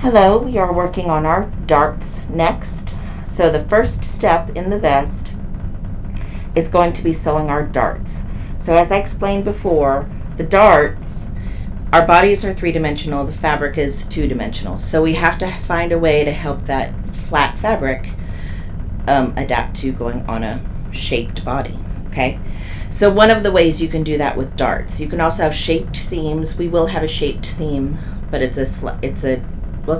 Hello, we are working on our darts next. So the first step in the vest is going to be sewing our darts. So as I explained before, the darts, our bodies are three-dimensional, the fabric is two-dimensional. So we have to find a way to help that flat fabric adapt to going on a shaped body, okay? So one of the ways you can do that with darts, you can also have shaped seams. We will have a shaped seam, but it's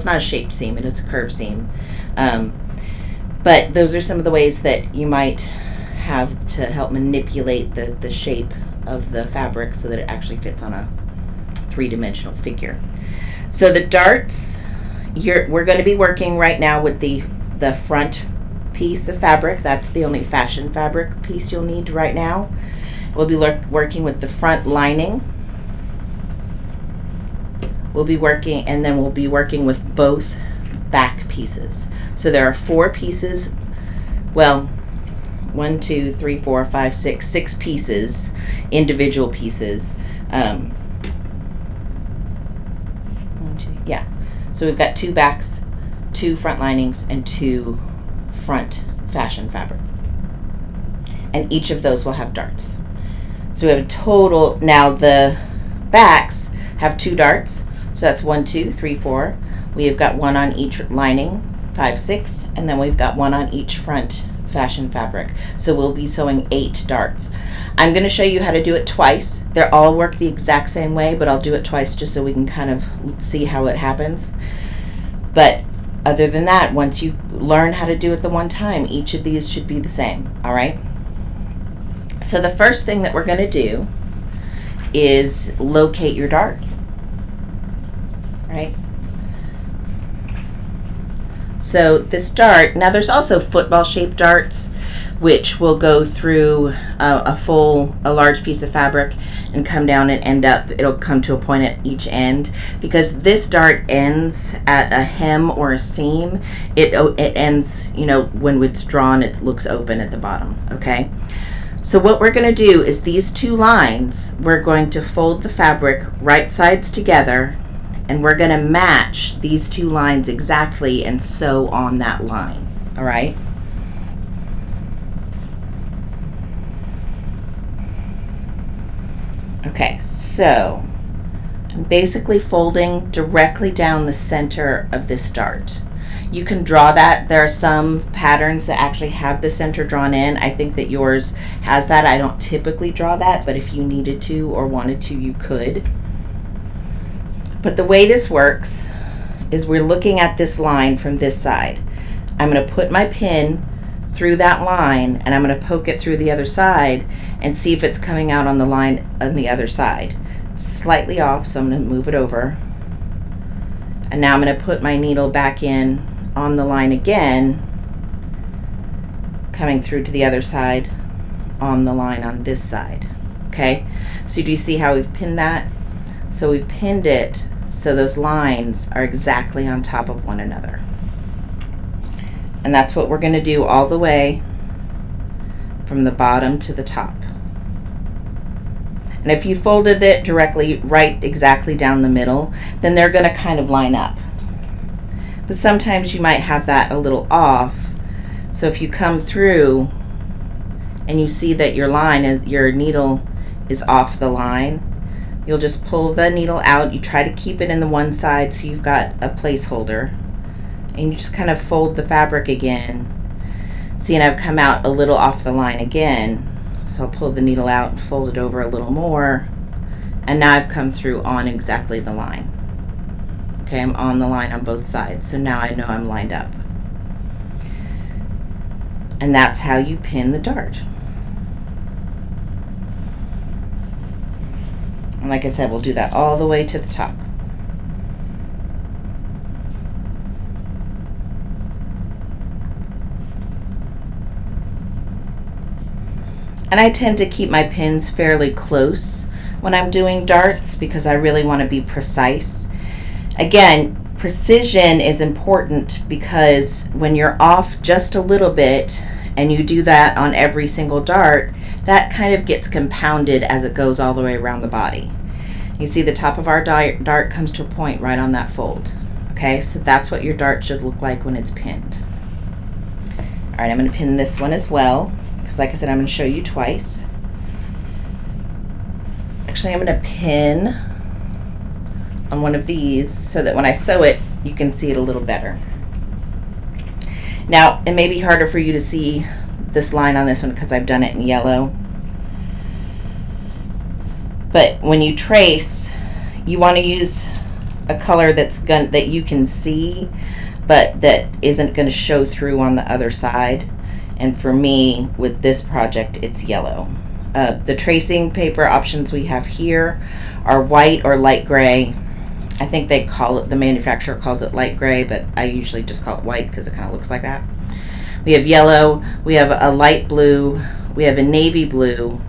not a shaped seam, it is a curved seam. But those are some of the ways that you might have to help manipulate the shape of the fabric so that it actually fits on a three-dimensional figure. So the darts, we're going to be working right now with the front piece of fabric. That's the only fashion fabric piece you'll need right now. We'll be working with the front lining. We'll be working with both back pieces. So there are 4 pieces, well, 1, 2, 3, 4, 5, 6 pieces, individual pieces. Yeah. So we've got 2 backs, 2 front linings, and 2 front fashion fabric. And each of those will have darts. So we have a total, now the backs have 2 darts. So that's 1, 2, 3, 4. We have got 1 on each lining, 5, 6, and then we've got 1 on each front fashion fabric. So we'll be sewing 8 darts. I'm going to show you how to do it twice. They all work the exact same way, but I'll do it twice just so we can kind of see how it happens. But other than that, once you learn how to do it the one time, each of these should be the same, all right? So the first thing that we're going to do is locate your dart. Right? So this dart, now there's also football shaped darts which will go through a large piece of fabric and come down and end up, it'll come to a point at each end. Because this dart ends at a hem or a seam, it ends, when it's drawn, it looks open at the bottom, okay? So what we're going to do is these 2 lines, we're going to fold the fabric right sides together, and we're going to match these 2 lines exactly and sew on that line, all right? Okay, so I'm basically folding directly down the center of this dart. You can draw that. There are some patterns that actually have the center drawn in. I think that yours has that. I don't typically draw that, but if you needed to or wanted to, you could. But the way this works is we're looking at this line from this side. I'm going to put my pin through that line and I'm going to poke it through the other side and see if it's coming out on the line on the other side. It's slightly off, so I'm going to move it over. And now I'm going to put my needle back in on the line again, coming through to the other side on the line on this side. Okay, so do you see how we've pinned that? So we've pinned it so those lines are exactly on top of one another. And that's what we're going to do all the way from the bottom to the top. And if you folded it directly right exactly down the middle, then they're going to kind of line up. But sometimes you might have that a little off. So if you come through and you see that your needle is off the line, you'll just pull the needle out. You try to keep it in the one side so you've got a placeholder. And you just kind of fold the fabric again. See, and I've come out a little off the line again. So I'll pull the needle out and fold it over a little more. And now I've come through on exactly the line. Okay, I'm on the line on both sides. So now I know I'm lined up. And that's how you pin the dart. And like I said, we'll do that all the way to the top. And I tend to keep my pins fairly close when I'm doing darts because I really want to be precise. Again, precision is important because when you're off just a little bit and you do that on every single dart, that kind of gets compounded as it goes all the way around the body. You see the top of our dart comes to a point right on that fold. Okay, so that's what your dart should look like when it's pinned. All right, I'm going to pin this one as well, because like I said, I'm going to show you twice. Actually, I'm going to pin on one of these so that when I sew it, you can see it a little better. Now, it may be harder for you to see this line on this one because I've done it in yellow. But when you trace, you want to use a color that you can see, but that isn't going to show through on the other side. And for me, with this project, it's yellow. The tracing paper options we have here are white or light gray. I think they call it, the manufacturer calls it light gray, but I usually just call it white because it kind of looks like that. We have yellow, we have a light blue, we have a navy blue,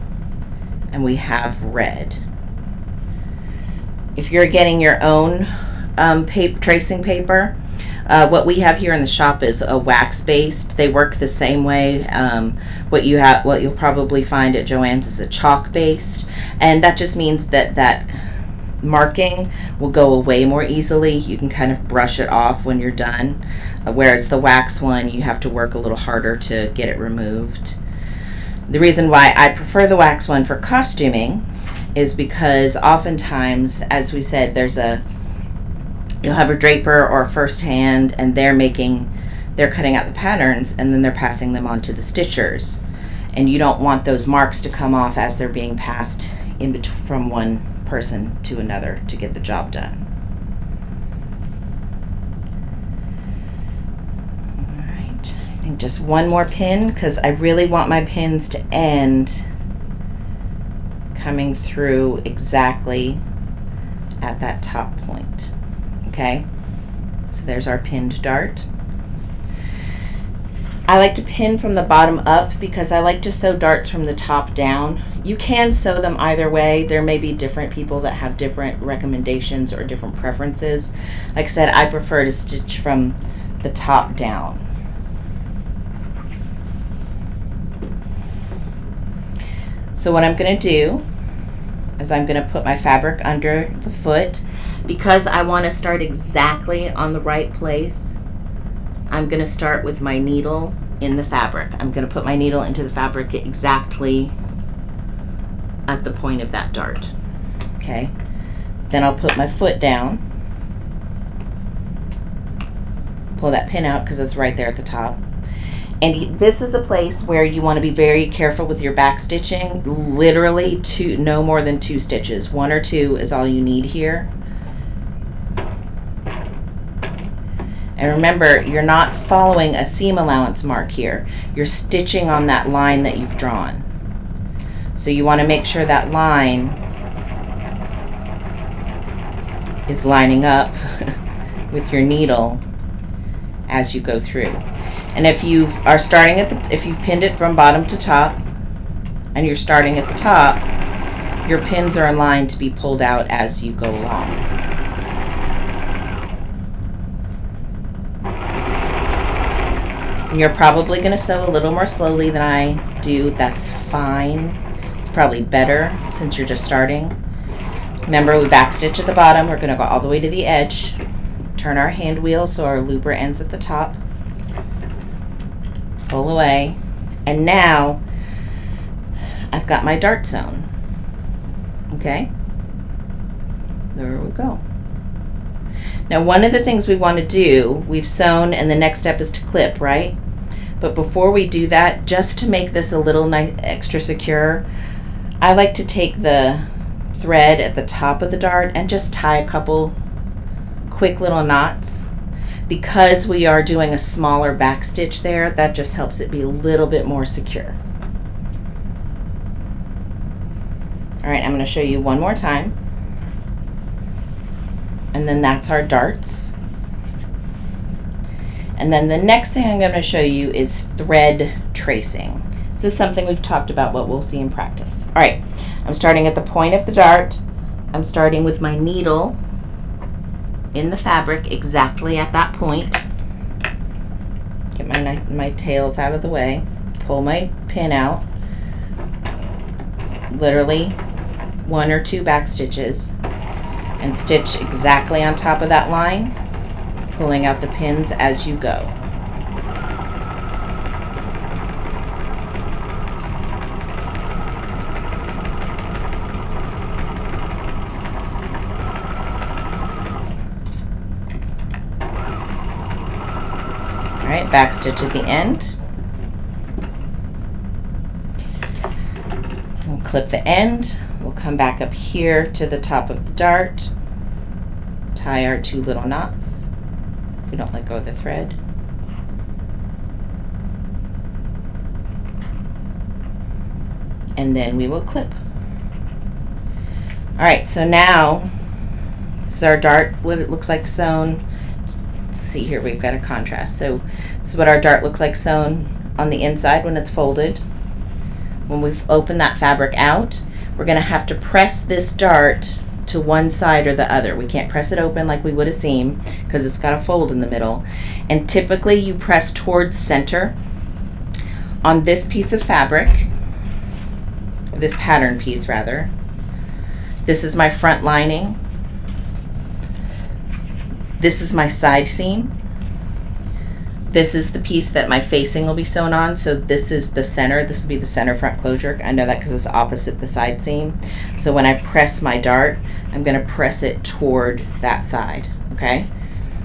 and we have red. If you're getting your own tracing paper, what we have here in the shop is a wax based. They work the same way. What you'll probably find at Joann's is a chalk based, and that just means that marking will go away more easily. You can kind of brush it off when you're done, whereas the wax one, you have to work a little harder to get it removed. The reason why I prefer the wax one for costuming is because oftentimes, as we said, you'll have a draper or a first hand, and they're cutting out the patterns, and then they're passing them on to the stitchers, and you don't want those marks to come off as they're being passed from one person to another to get the job done. All right, I think just one more pin, because I really want my pins to end coming through exactly at that top point. Okay, so there's our pinned dart. I like to pin from the bottom up because I like to sew darts from the top down. You can sew them either way. There may be different people that have different recommendations or different preferences. Like I said, I prefer to stitch from the top down. So what I'm going to do is I'm going to put my fabric under the foot. Because I want to start exactly on the right place, I'm going to start with my needle in the fabric. I'm going to put my needle into the fabric exactly at the point of that dart. Okay. Then I'll put my foot down, pull that pin out because it's right there at the top. And this is a place where you want to be very careful with your back stitching. Literally no more than 2 stitches. 1 or 2 is all you need here. And remember, you're not following a seam allowance mark here. You're stitching on that line that you've drawn. So you want to make sure that line is lining up with your needle as you go through. And if you are starting if you've pinned it from bottom to top, and you're starting at the top, your pins are in line to be pulled out as you go along. And you're probably going to sew a little more slowly than I do. That's fine. It's probably better since you're just starting. Remember, we back stitch at the bottom. We're going to go all the way to the edge. Turn our hand wheel so our looper ends at the top. Pull away. And now I've got my dart sewn. Okay? There we go. Now, one of the things we want to do, we've sewn, and the next step is to clip, right? But before we do that, just to make this a little nice, extra secure, I like to take the thread at the top of the dart and just tie a couple quick little knots. Because we are doing a smaller back stitch there, that just helps it be a little bit more secure. All right, I'm going to show you one more time. And then that's our darts. And then the next thing I'm going to show you is thread tracing. This is something we've talked about, what we'll see in practice. All right, I'm starting at the point of the dart. I'm starting with my needle in the fabric exactly at that point. Get my tails out of the way. Pull my pin out. Literally 1 or 2 back stitches. And stitch exactly on top of that line. pulling out the pins as you go. All right, back stitch at the end. We'll clip the end. We'll come back up here to the top of the dart, tie our 2 little knots if we don't let go of the thread. And then we will clip. All right, so now this is our dart, what it looks like sewn. Let's see here, we've got a contrast. So this is what our dart looks like sewn on the inside when it's folded. When we've opened that fabric out, we're going to have to press this dart to one side or the other. We can't press it open like we would a seam because it's got a fold in the middle. And typically you press towards center on this piece of fabric, this pattern piece rather. This is my front lining. This is my side seam. This is the piece that my facing will be sewn on. So this is the center. This will be the center front closure. I know that because it's opposite the side seam. So when I press my dart, I'm going to press it toward that side. Okay.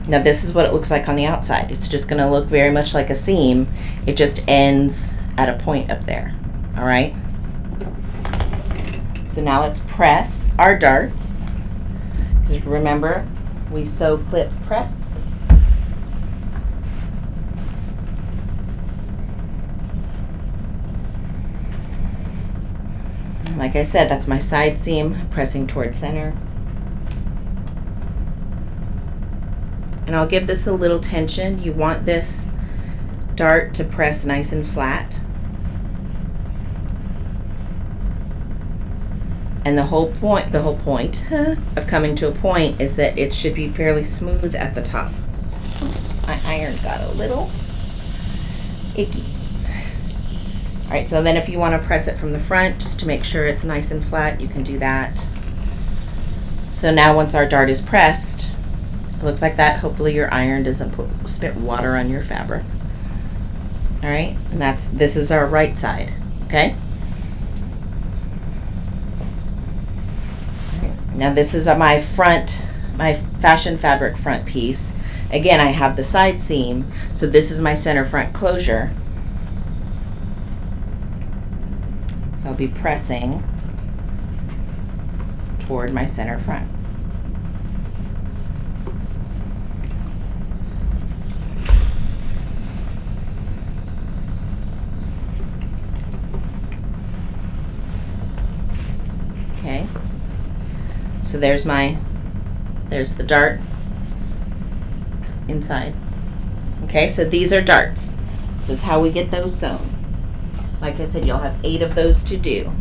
Now this is what it looks like on the outside. It's just going to look very much like a seam. It just ends at a point up there. All right. So now let's press our darts. Just remember, we sew, clip, press. Like I said, that's my side seam pressing towards center. And I'll give this a little tension. You want this dart to press nice and flat. And the whole point of coming to a point is that it should be fairly smooth at the top. My iron got a little icky. All right, so then if you want to press it from the front just to make sure it's nice and flat, you can do that. So now once our dart is pressed, it looks like that. Hopefully your iron doesn't spit water on your fabric. All right, and this is our right side, okay? Now this is my fashion fabric front piece. Again, I have the side seam, so this is my center front closure. So I'll be pressing toward my center front. Okay. So there's the dart inside. Okay, so these are darts. This is how we get those sewn. Like I said, you'll have 8 of those to do.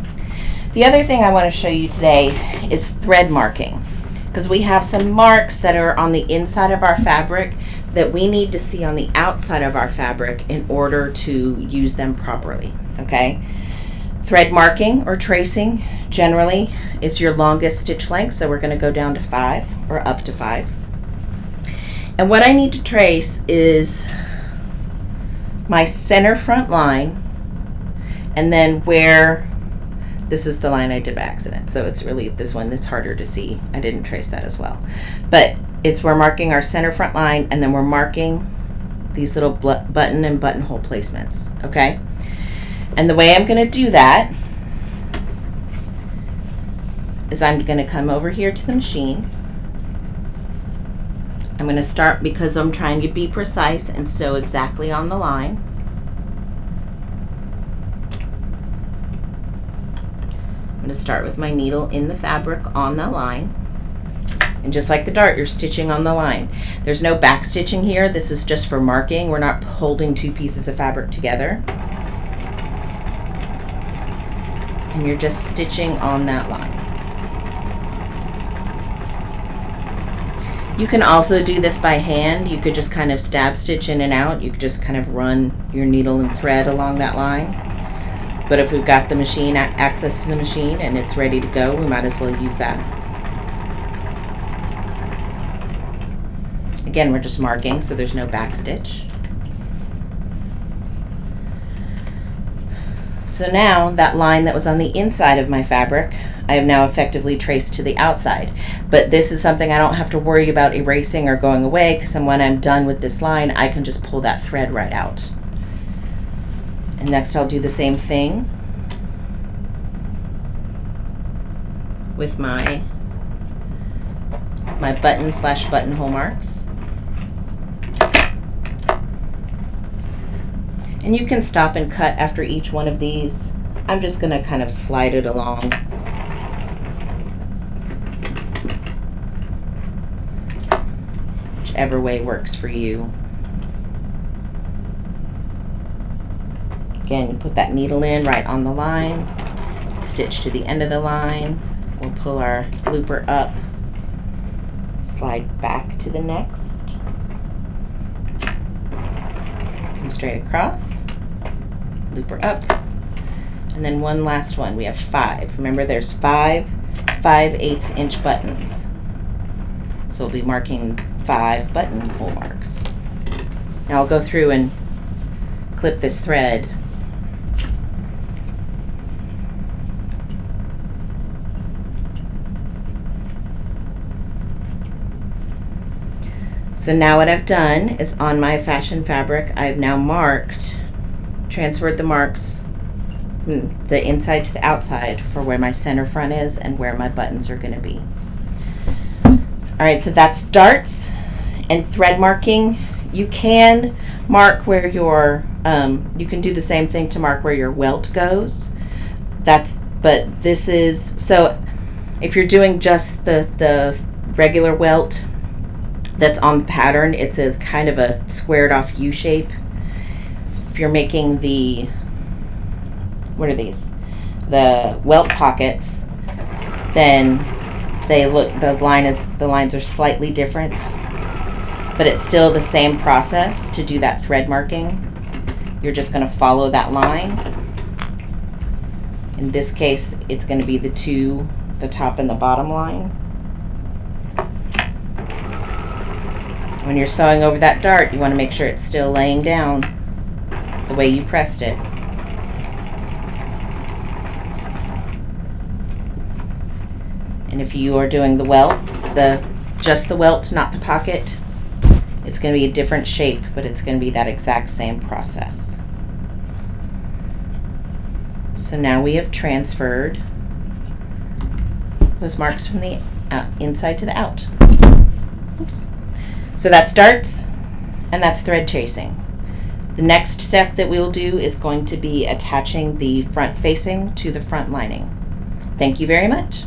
The other thing I want to show you today is thread marking, because we have some marks that are on the inside of our fabric that we need to see on the outside of our fabric in order to use them properly. Okay? Thread marking or tracing generally is your longest stitch length, so we're going to go down to 5 or up to 5. And what I need to trace is my center front line, and then where this is the line I did by accident, so it's really this one that's harder to see. I didn't trace that as well, but we're marking our center front line, and then we're marking these little button and buttonhole placements. Okay, and the way I'm going to do that is I'm going to come over here to the machine. I'm going to start, because I'm trying to be precise and sew exactly on the line. I'm going to start with my needle in the fabric on the line. And just like the dart, you're stitching on the line. There's no back stitching here. This is just for marking. We're not holding 2 pieces of fabric together. And you're just stitching on that line. You can also do this by hand. You could just kind of stab stitch in and out. You could just kind of run your needle and thread along that line. But if we've got the machine, access to the machine, and it's ready to go, we might as well use that. Again, we're just marking so there's no back stitch. So now that line that was on the inside of my fabric, I have now effectively traced to the outside. But this is something I don't have to worry about erasing or going away, because when I'm done with this line, I can just pull that thread right out. And next I'll do the same thing with my button/buttonhole marks. And you can stop and cut after each one of these. I'm just going to kind of slide it along. Whichever way works for you. Again, you put that needle in right on the line, stitch to the end of the line. We'll pull our looper up, slide back to the next. Straight across, looper up, and then one last one. We have 5. Remember, there's 5 5/8 inch buttons, so we'll be marking 5 buttonhole marks. Now I'll go through and clip this thread. So now what I've done is on my fashion fabric, I've now transferred the marks from the inside to the outside for where my center front is and where my buttons are going to be. All right, so that's darts and thread marking. You can mark where your, you can do the same thing to mark where your welt goes. But this is, so if you're doing just the regular welt that's on the pattern, it's a kind of a squared off U shape. If you're making the, what are these? The welt pockets, then they look, the lines are slightly different, but it's still the same process to do that thread marking. You're just going to follow that line. In this case, it's going to be the top and the bottom line. When you're sewing over that dart, you want to make sure it's still laying down the way you pressed it. And if you are doing the welt, just the welt, not the pocket, it's going to be a different shape, but it's going to be that exact same process. So now we have transferred those marks from the inside to the out. Oops. So that's darts and that's thread chasing. The next step that we'll do is going to be attaching the front facing to the front lining. Thank you very much.